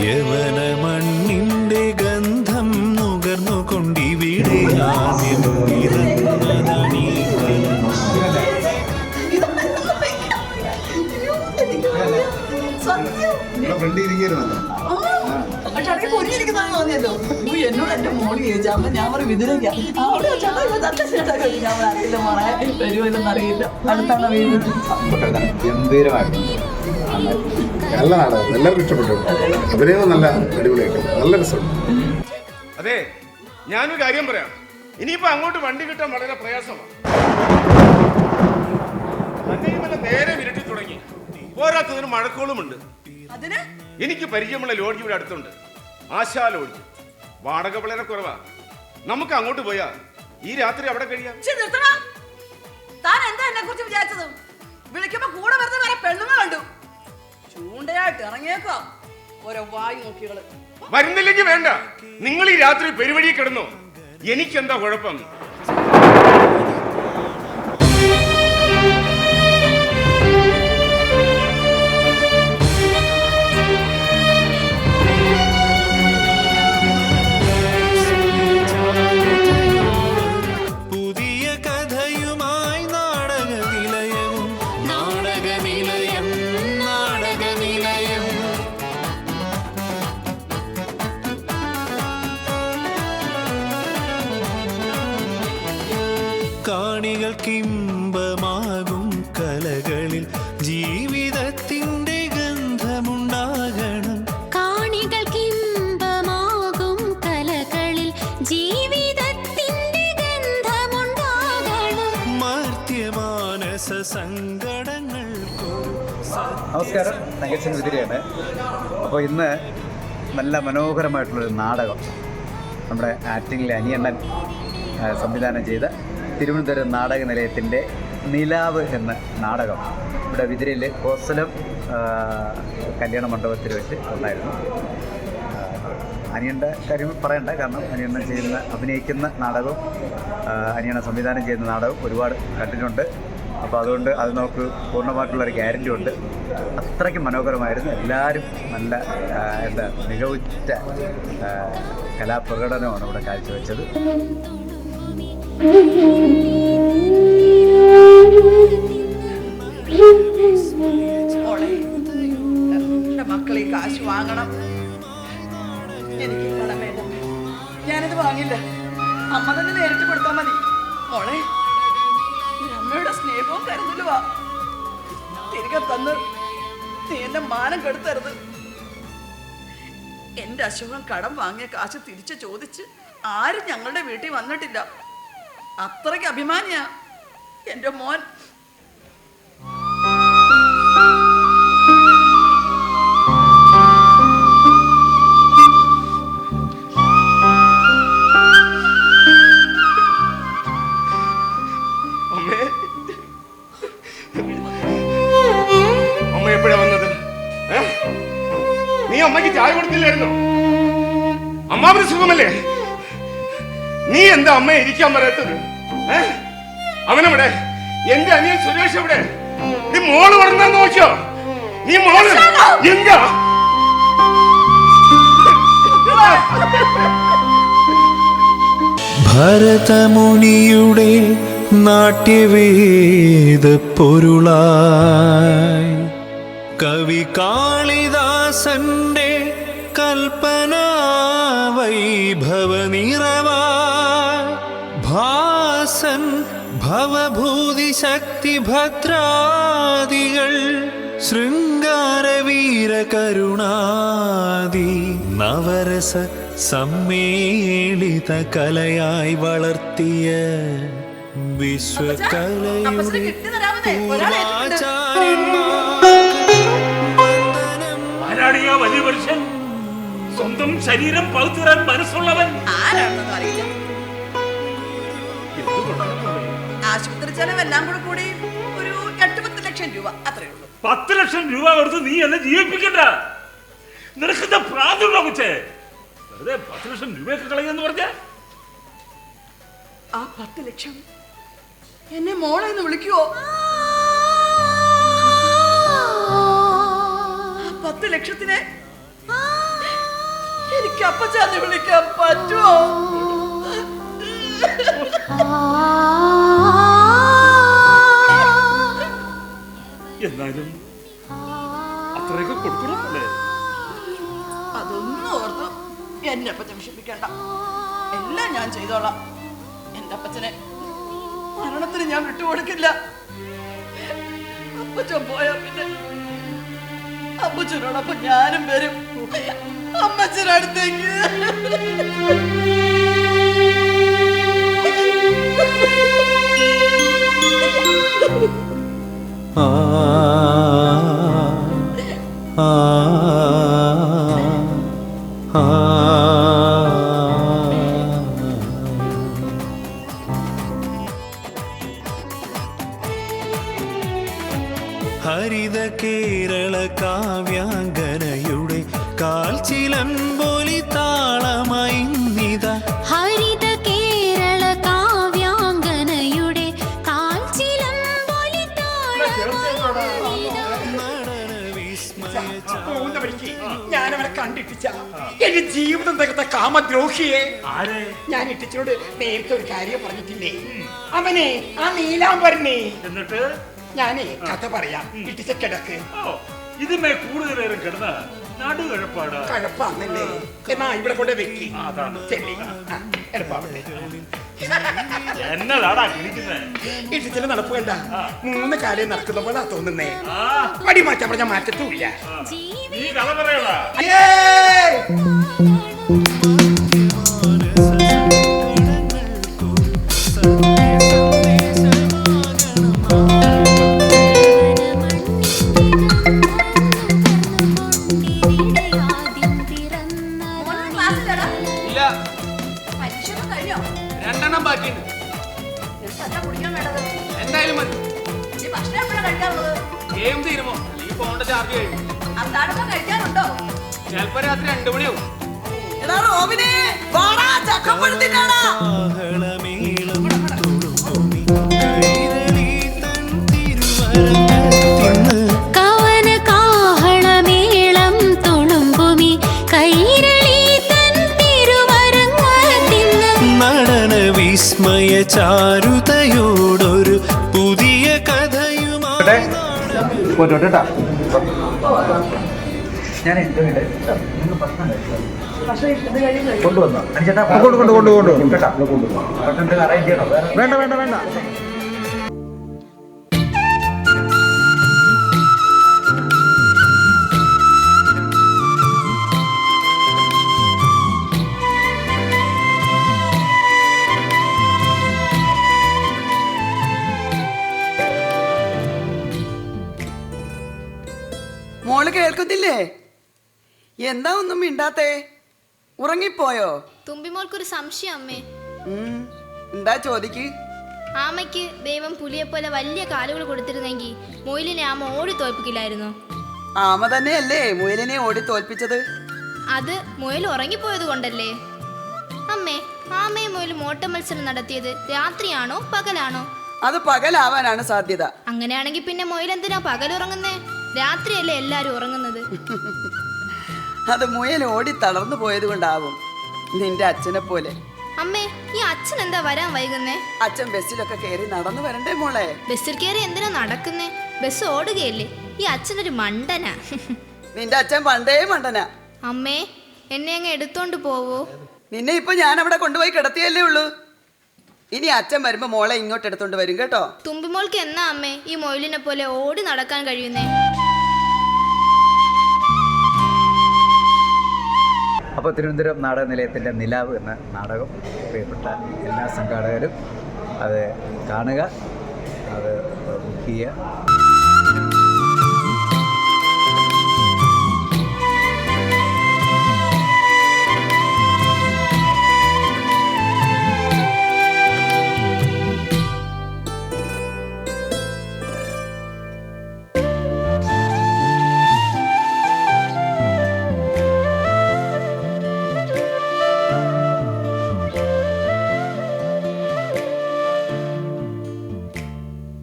യവന മണ്ണിന്റെ ഗന്ധം നുകർന്നുകൊണ്ടിവിടെ ആദ്യം പിറന്നതണീ എന്നോട് എന്റെ മോളി ചോദിച്ചാൽ ഞാൻ പറയും ഇതിലേക്കാ അവിടെ ഞാൻ അറിയില്ല മോളെ വരുമല്ലെന്ന് അറിയില്ല അടുത്താണ് വീട്. ഗംഭീരമായിരുന്നു. നല്ല നാടകം, എല്ലാവർക്കും ഇഷ്ടപ്പെട്ടു. അഭിനയം നല്ല അടിപൊളിയായിട്ട് നല്ല രസമുണ്ട്. അതെ, ഞാനൊരു കാര്യം പറയാം. ഇനിയിപ്പോ അങ്ങോട്ട് വണ്ടി കിട്ടാൻ വളരെ പ്രയാസമാണ്. നേരെ വിരട്ടി തുടങ്ങി. പോരാത്തതിന് മഴക്കോളുമുണ്ട്. എനിക്ക് പരിചയമുള്ള ലോഡ്ജ് ഇവിടെ അടുത്തുണ്ട്, ആശാ ലോഡ്ജ്. വാടക വളരെ കുറവാ. നമുക്ക് അങ്ങോട്ട് പോയാ ഈ രാത്രി അവിടെ കഴിയാം. വിളിക്കുമ്പോ കൂടെ വെറുതെ വരെ പെണ്ണുങ്ങളുണ്ട്. ചൂണ്ടയായിട്ട് ഇറങ്ങിയേക്കാം ഓരോ വായി നോക്കികള്. വരുന്നില്ലെങ്കിൽ വേണ്ട, നിങ്ങൾ ഈ രാത്രി പെരുവഴി കിടന്നു. എനിക്കെന്താ കുഴപ്പം? കാണികൾക്കിമ്പമാകും കലകളിൽ ജീവിതത്തിന്റെ ഗന്ധമുണ്ടാകണം. കാണികൾക്കിമ്പമാകും കലകളിൽ ജീവിതത്തിന്റെ ഗന്ധമുണ്ടാകണം. മർത്യമാനസ സങ്കടങ്ങൾക്കൊരു നമസ്കാരം, തങ്കച്ചൻ വിതിരയാണ്. അപ്പോൾ ഇന്ന് നല്ല മനോഹരമായിട്ടുള്ളൊരു നാടകം നമ്മുടെ ആറ്റിങ്ങിലെ അനിയണ്ണൻ സംവിധാനം ചെയ്ത തിരുവനന്തപുരം നാടക നിലയത്തിൻ്റെ നിലാവ് എന്ന നാടകം ഇവിടെ വിതിരയിൽ കോസലം കല്യാണ മണ്ഡപത്തിൽ വെച്ച് ഉണ്ടായിരുന്നു. അനിയൻ്റെ കാര്യം പറയണ്ട, കാരണം അനിയണ്ണൻ അഭിനയിക്കുന്ന നാടകവും അനിയണ്ണൻ സംവിധാനം ചെയ്യുന്ന നാടകവും ഒരുപാട് കണ്ടിട്ടുണ്ട്. അപ്പോൾ അതുകൊണ്ട് അത് നമുക്ക് പൂർണ്ണമായിട്ടുള്ളൊരു ഗ്യാരൻ്റി ഉണ്ട്. അത്രയ്ക്കും മനോഹരമായിരുന്നു. എല്ലാവരും നല്ല എന്താ മികവുറ്റ കലാപ്രകടനമാണ് ഇവിടെ കാഴ്ചവെച്ചത്. മക്കളെ കാശ് വാങ്ങണം. എനിക്ക് പണം വേണ്ട, ഞാനത് വാങ്ങില്ല. അമ്മ തന്നെ നേരിട്ട് കൊടുത്താൽ മതി. മോളെ, അമ്മയുടെ സ്നേഹവും കരുതലുവാ. തിരികെ തന്ന് നീ എന്റെ മാനം കെടുത്തരുത്. എന്റെ അസുഖം കടം വാങ്ങിയ കാശ് തിരിച്ചു ചോദിച്ച് ആരും ഞങ്ങളുടെ വീട്ടിൽ വന്നിട്ടില്ല. അത്രയ്ക്ക് അഭിമാനിയാ എന്റെ മോൻ. അമ്മ എപ്പോഴാ വന്നത്? നീ അമ്മയ്ക്ക് ചായ കൊടുത്തില്ലായിരുന്നോ? അമ്മാവിന് സുഖമല്ലേ? നീ എന്താ അമ്മയെ ഇരിക്കാൻ പറയാത്തത്? അവനെവിടെ? എന്റെ അനിയൻ സുരേഷ് എവിടെ? നീ മോള് പറഞ്ഞാ നോക്കിയോ? നീ മോള് എന്താ? ഭരതമുനിയുടെ നാട്യവേദ പൊരുളായി കവി കാളിദാസന്റെ കൽപ്പനാ വൈഭവ നിറവായി ഭാസൻ ഭവഭൂതി ശക്തി ഭദ്രാദികൾ ശൃംഗാരവീര കരുണാദി നവരസ സമ്മേളിത കലയായി വളർത്തിയ വിശ്വകലയുടെ സ്വന്തം ശരീരം പകുത്തുറാൻ മനസ്സുള്ളവൻ ആരാണെന്നൊന്നും അറിയില്ല. ആശുപത്രി ചെലവെല്ലാം കൂടി ഒരു 8-10 ലക്ഷം രൂപ, അത്രേ ഉള്ളൂ. 10 ലക്ഷം രൂപ കൊടുത്ത് നീ എന്നെ ജീവിപ്പിക്കണ്ട. നിനക്കെന്താ പ്രാന്തുണ്ടോ കൊച്ചേ? വെറുതെ 10 ലക്ഷം രൂപയൊക്കെ കളയെന്ന് പറഞ്ഞ ആ 10 ലക്ഷം എന്നെ മോളെ എന്ന് വിളിക്കുവോ? 10 ലക്ഷത്തിന് അപ്പച്ചാന്ന് വിളിക്കാൻ പറ്റുമോ? എന്നാലും അത്രയൊക്കെ കൊടുക്കണമല്ലേ? അതൊന്നും ഓർത്ത് എന്നെ അപ്പച്ചൻ വിഷമിക്കണ്ട. എല്ലാം ഞാൻ ചെയ്തോളാം. എന്റെ അപ്പച്ചനെ മരണത്തിന് ഞാൻ വിട്ടുകൊടുക്കില്ല. അപ്പച്ചൻ പോയാ പിന്നെ അപ്പച്ചനോടൊപ്പം ഞാനും വരും അമ്മച്ചനടുത്തേക്ക്. ആ ആ ആ ഹരിത കേരള കാവ്യാംഗനയുടെ കാൽച്ചിലമ്പൊലി താളമൈന്നിത. ഹരിത കേരള കാവ്യാംഗനയുടെ കാൽച്ചിലമ്പൊലി ഞാൻ അവനെ കണ്ടിട്ടിച്ച എന്റെ ജീവിതം തകർത്ത കാമദ്രോഹിയെ ആരെ? ഞാൻ ഇട്ടിച്ചോട് നേരത്തെ ഒരു കാര്യം പറഞ്ഞിട്ടില്ലേ? അവനെ ആ നീലാംബരനെ. എന്നിട്ട് ഞാനേ കഥ പറയാം. ഇട്ടിച്ച കിടക്ക്. ഇതുമേ കൂടുതൽ നേരം കിടന്ന നടുകഴപ്പാട് കഴപ്പാന്നല്ലേ? എന്നാ ഇവിടെ കൊണ്ട് വെക്കി. അതാണ്. ചെല്ലി എളുപ്പാവട്ടെ. എന്നതാടാ കിളിക്കുന്നത്? ഇട്ടിച്ചിന് നടപ്പ് കണ്ട 3 കാലം നടക്കുന്ന പോലെ തോന്നുന്നേ. ആ, വടി മാറ്റാൻ പറഞ്ഞ മാറ്റത്തുമില്ല. നീ കഥ പറയടാ. പരീക്ഷ കഴിഞ്ഞോ? 2 ബാക്കിയുണ്ട്. എന്താ കുടിക്കാൻ വേണ്ടത്? എന്തായാലും മതി. ഈ ഭക്ഷണം എപ്പോഴാണ് കഴിക്കാറുള്ളത്? ഗെയിം തീരുമോ അല്ലെങ്കിൽ ഫോണിന്റെ ചാർജ് കഴിയും. അന്താഴപ്പം കഴിക്കാറുണ്ടോ? ചിലപ്പോ രാത്രി 2 മണിയാവും. എടാ റോബിനെ, വാടാ ചക്കപ്പഴത്തിനാടാ. ആഹളമേളം തുളുമ്പുമി കൈരളി തൻ തിരുവരങ്ങത്തിന്ന്. കവന കാഹളമേളം തുളുമ്പുമി കൈരളി തൻ തിരുവരങ്ങത്തിന്ന്. നടന വിസ്മയ ചാരുതയോടൊരു പുതിയ കഥയുമായി പോയിട്ടാ ഞാൻ നിങ്ങൾ ഭക്ഷണം കൊണ്ടുവന്നോ? അനുചേട്ടാ ഭക്ഷണം അറേഞ്ച് ചെയ്യണോ? വേണ്ട. മോള് കേൾക്കുന്നില്ലേ? എന്താ ഒന്നും മിണ്ടാത്തേ? ഉറങ്ങിപ്പോയോ? തുമ്പിമോൾക്കൊരു സംശയം അമ്മേ. എന്താ ചോദിക്ക്. ആമയ്ക്ക് ദൈവം പുലിയെപ്പോലെ വലിയ കാലുകൾ കൊടുത്തിരുന്നെങ്കിൽ മൊയിലിനെ ആമ ഓടി തോൽപ്പിക്കില്ലായിരുന്നോ? ആമ തന്നെയല്ലേ മുയലിനെ ഓടി തോൽപ്പിച്ചത്? അത് മുയൽ ഉറങ്ങിപ്പോയത് കൊണ്ടല്ലേ? അമ്മേ, ആമയും മുയലും ഓട്ട മത്സരം നടത്തിയത് രാത്രിയാണോ പകലാണോ? അത് പകലാവാനാണ് സാധ്യത. അങ്ങനെയാണെങ്കിൽ പിന്നെ മുയൽ എന്തിനാ പകലുറങ്ങുന്നേ? രാത്രിയല്ലേ എല്ലാരും ഉറങ്ങുന്നത്. അത് മുയൽ ഓടി തളർന്നു പോയത് കൊണ്ടാവും, നിന്റെ അച്ഛനെ പോലെ. അമ്മേ, ഈ അച്ഛൻ എന്താ വരാൻ വൈകുന്നേ? അച്ഛൻ ബസ്സിലൊക്കെ കയറി നടന്നു വരണ്ടേ മോളെ? ബസ്സിൽ കയറി എന്തിനാ നടക്കുന്നേ? ബസ് ഓടുകയല്ലേ. ഈ അച്ഛനൊരു മണ്ടനാ. നിന്റെ അച്ഛൻ പണ്ടേ മണ്ടനാ. അമ്മേ, എന്നെ അങ്ങ് എടുത്തോണ്ട് പോവോ? നിന്നെ ഇപ്പൊ ഞാൻ അവിടെ കൊണ്ടുപോയി കിടത്തിയല്ലേ ഉള്ളൂ. ഇനി അച്ഛൻ വരുമ്പോ മോളെ ഇങ്ങോട്ട് എടുത്തോണ്ട് വരും കേട്ടോ. തുമ്പിമോൾക്ക് എന്നാ അമ്മേ ഈ മൊയിലിനെ പോലെ ഓടി നടക്കാൻ കഴിയുന്നേ? അപ്പോൾ തിരുവനന്തപുരം നാടക നിലയത്തിൻ്റെ നിലാവ് എന്ന നാടകം പ്രിയപ്പെട്ട എല്ലാ സംഘാടകരും അത് കാണുക, അത് ബുക്ക് ചെയ്യുക.